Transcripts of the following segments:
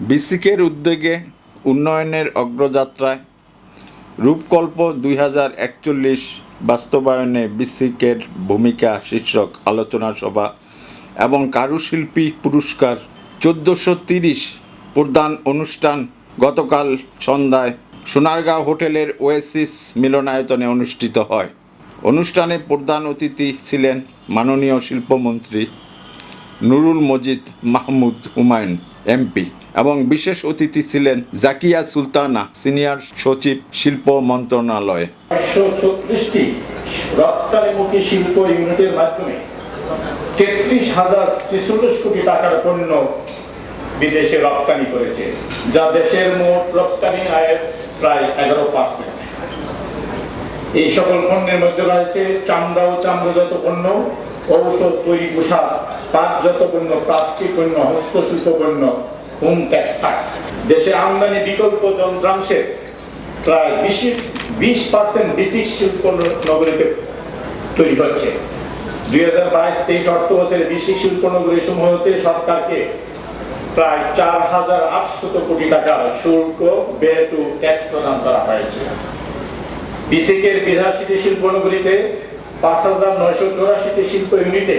বিসিকের উদ্যোগে উন্নয়নের অগ্রযাত্রায় রূপকল্প 2041 বাস্তবায়নে বিসিকের ভূমিকা শীর্ষক আলোচনা সভা এবং কারুশিল্পী পুরস্কার 1430 প্রদান অনুষ্ঠান গতকাল সন্ধ্যায় সোনারগাঁও হোটেলের ওয়েসিস মিলনায়তনে অনুষ্ঠিত হয়। অনুষ্ঠানে প্রধান অতিথি ছিলেন মাননীয় শিল্পমন্ত্রী নুরুল মজিদ মাহমুদ হুমায়ুন এমপি এবং বিশেষ অতিথি ছিলেন জাকিয়া সুলতানা সিনিয়র সচিব শিল্প মন্ত্রণালয়। 536টি রপ্তানিমুখী শিল্প ইউনিটের মাধ্যমে 33,046 কোটি টাকার পণ্য বিদেশে রপ্তানি করেছে, যা দেশের মোট রপ্তানি আয়ের প্রায় 11%। এই সকল পণ্যের মধ্যে রয়েছে চামড়া ও চামড়াজাত পণ্য, ঔষধ, তৈরি পোশাক, পাটজাত পণ্য, প্লাস্টিক পণ্য, হস্তশিল্প পণ্য, হোম টেক্সটাইল। দেশে আমদানি বিকল্প যন্ত্রাংশের প্রায় 20% বিসিক শিল্প নগরীতে তৈরি হচ্ছে। 2022-23 অর্থ বছরে বিসিক শিল্প নগরী সমূহতে সরকারকে প্রায় 4,800 কোটি টাকার শুল্ক ব্যয় টু ট্যাক্স প্রদান করা হয়েছে। বিসিকের 82টি শিল্প নগরীতে 5,984টি শিল্প ইউনিটে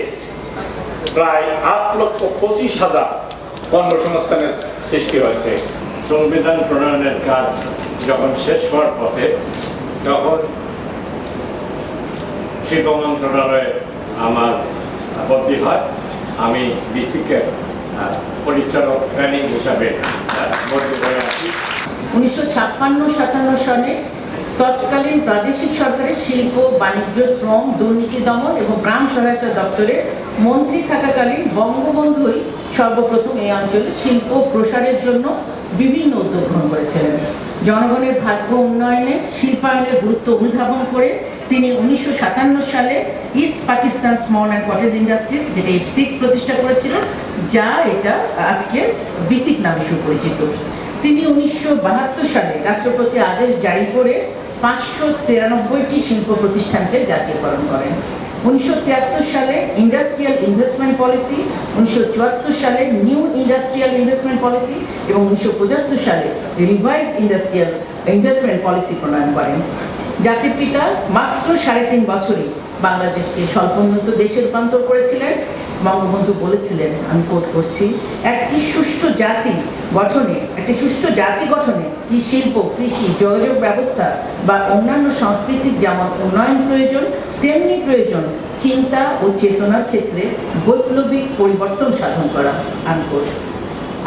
প্রায় 8,25,000 কর্মসংস্থানের সৃষ্টি হয়েছে। সংবিধান প্রণয়নের কাজ যখন শেষ হওয়ার পথে, তখন শিল্প মন্ত্রণালয়ে আমার বদলি হয়। আমি বিসিকের পরিচালক ট্রেনিং হিসাবে বদলি হয়ে আছি। 1956-57 সালে তৎকালীন প্রাদেশিক সরকারের শিল্প, বাণিজ্য, শ্রম, দুর্নীতি দমন এবং গ্রাম সহায়তা দপ্তরের মন্ত্রী থাকাকালীন বঙ্গবন্ধুই সর্বপ্রথম এই অঞ্চলে শিল্প প্রসারের জন্য বিভিন্ন উদ্যোগ গ্রহণ করেছিলেন। জনগণের ভাগ্য উন্নয়নে শিল্পায়নের গুরুত্ব অনুধাবন করে তিনি 1957 সালে east Pakistan small and cottage industries, যেটা ইপসিক, প্রতিষ্ঠা করেছিলেন, যা এটা আজকে বিসিক নামে সুপরিচিত। তিনি 1972 সালে রাষ্ট্রপতি আদেশ জারি করে 593টি শিল্প প্রতিষ্ঠানকে জাতীয়করণ করেন। 1973 সালে ইন্ডাস্ট্রিয়াল ইনভেস্টমেন্ট পলিসি, 1974 সালে নিউ ইন্ডাস্ট্রিয়াল ইনভেস্টমেন্ট পলিসি এবং 1975 সালে রিভাইজ ইন্ডাস্ট্রিয়াল ইনভেস্টমেন্ট পলিসি প্রণয়ন করেন। জাতির পিতা মাত্র 3.5 বছরে বাংলাদেশকে স্বল্পোন্নত দেশে রূপান্তর করেছিলেন। বঙ্গবন্ধু বলেছিলেন, আমি কোট করছি, একটি সুষ্ঠু জাতি গঠনে কি শিল্প, কৃষি, যোগাযোগ ব্যবস্থা বা অন্যান্য সাংস্কৃতিক যেমন উন্নয়ন প্রয়োজন, তেমনি প্রয়োজন চিন্তা ও চেতনার ক্ষেত্রে বৈপ্লবিক পরিবর্তন সাধন করা, আনকোট।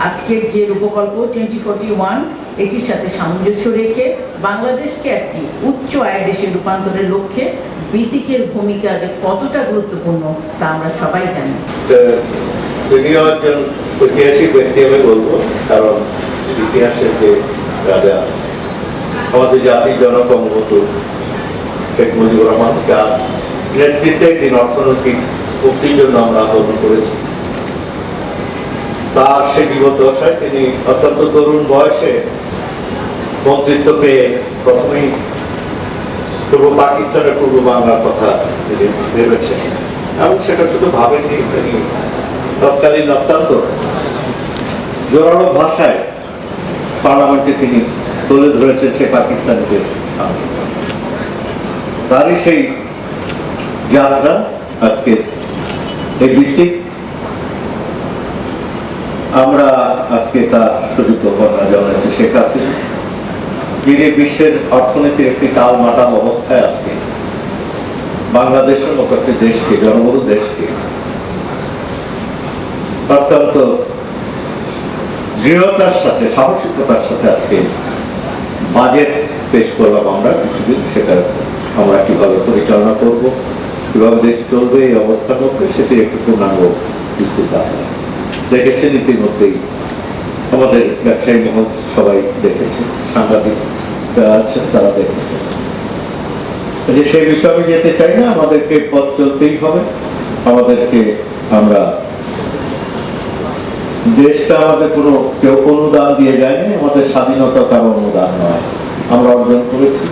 আজকের যে রূপকল্প 2041 এটির সাথে সামঞ্জস্য রেখে বাংলাদেশকে একটি উচ্চ আয়ের দেশে রূপান্তরের লক্ষ্যে বিসিকের ভূমিকা যে কতটা গুরুত্বপূর্ণ তা আমরা সবাই জানি। তিনিও একজন ঐতিহাসিক ব্যক্তি আমি বলবো, কারণ ইতিহাসের যে রাজা, আমাদের জাতির জনক বঙ্গবন্ধু শেখ মুজিবুর রহমান, যার নেতৃত্বে তিনি অর্থনৈতিক মুক্তির জন্য আমরা আন্দোলন করেছি। তার সে জীবদ্দশায় তিনি অত্যন্ত তরুণ বয়সে মন্ত্রিত্ব পেয়ে প্রথমেই পূর্ব পাকিস্তানের পূর্ব বাংলার কথা তিনি ভেবেছেন এবং সেটা শুধু ভাবেননি, তিনি তৎকালীন অত্যন্ত জোরালো ভাষায় পার্লামেন্টে তিনি তুলে ধরেছেন সে পাকিস্তানিকে। তারই সেই যাত্রা আজকে এই বিসিক, আমরা আজকে তার সুযোগ্য কন্যা জানাচ্ছি শেখ হাসিনা, যিনি বিশ্বের অর্থনীতির একটি টালমাটাল অবস্থায় আজকে বাংলাদেশের মতো একটি দেশকে, জনবহুল দেশকে অত্যন্ত দৃঢ়তার সাথে, সাহসিকতার সাথে আজকে বাজেট পেশ করলাম আমরা কিছুদিন। সেটা আমরা কিভাবে পরিচালনা করব, কিভাবে দেশ চলবে এই অবস্থার মধ্যে, সেটি একটু পূর্ণাঙ্গ বিস্তৃত দেখেছেন ইতিমধ্যেই। আমাদের ব্যবসায়ী মহল সবাই দেখেছে, সাংবাদিক যারা আছেন তারা দেখেছেন। যে সেই বিষয়ে আমি যেতে চাই না, আমাদেরকে পথ চলতেই হবে। আমাদেরকে আমরা দেশটা আমাদের কোনো কেউ অনুদান দিয়ে যায়নি, আমাদের স্বাধীনতা কারো অনুদান নয়, আমরা অর্জন করেছি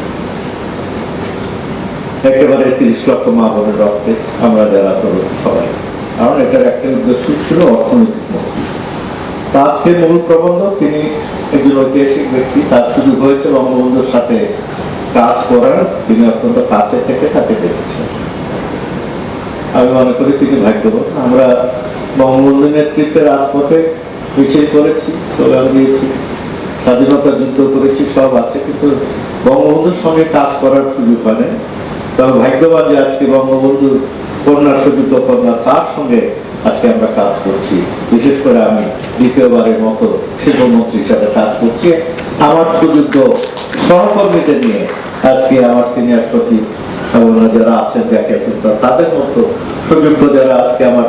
একেবারে 30 লক্ষ মা বোনের রক্তে, আমরা যারা সবাই। কারণ এটার একটা উদ্দেশ্য ছিল অর্থনৈতিক মুক্তি। তা আজকে মূল প্রবন্ধক, তিনি একজন ঐতিহাসিক ব্যক্তি, তার সুযোগ হয়েছে বঙ্গবন্ধুর সাথে কাজ করার, তিনি অত্যন্ত কাছে থেকে তাকে দেখেছেন। আমি মনে করি তিনি ভাগ্যবান। আমরা বঙ্গবন্ধুর নেতৃত্বে রাজপথে মিছিল করেছি, স্লোগান দিয়েছি, স্বাধীনতা যুদ্ধ করেছি, সব আছে, কিন্তু বঙ্গবন্ধুর সঙ্গে কাজ করার সুযোগ হয় না। তবে ভাগ্যবান যে আজকে বঙ্গবন্ধুর কন্যা, সুযোগ্য কন্যা, তার সঙ্গে আজকে আমরা কাজ করছি। বিশেষ করে আমি দ্বিতীয়বারের মতো শিল্পমন্ত্রী হিসাবে কাজ করছি আমার সুযোগ্য সহকর্মীদের নিয়ে। আজকে আমার সিনিয়র সচিব এবং যারা আছেন, দেখেছেন, তাদের মতো সুযোগ্য যারা আজকে আমার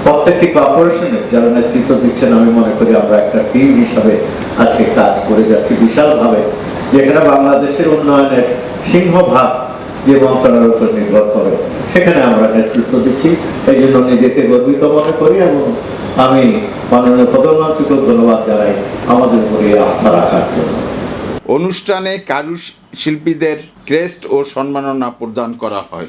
প্রত্যেকটি কর্পোরেশনে যারা নেতৃত্ব দিচ্ছেন, আমি মনে করি আমরা একটা টিম হিসাবে আজকে কাজ করে যাচ্ছি বিশালভাবে, যেখানে বাংলাদেশের উন্নয়নের সিংহভাগ যে মন্ত্রণালয়ের উপর নির্ভর করে, সেখানে আমরা নেতৃত্ব দিচ্ছি। এই জন্য নিজেকে গর্বিত মনে করি এবং আমি মাননীয় প্রধানমন্ত্রীকে ধন্যবাদ জানাই আমাদের উপরে আস্থা রাখার জন্য। অনুষ্ঠানে কারুশিল্পীদের ক্রেস্ট ও সম্মাননা প্রদান করা হয়।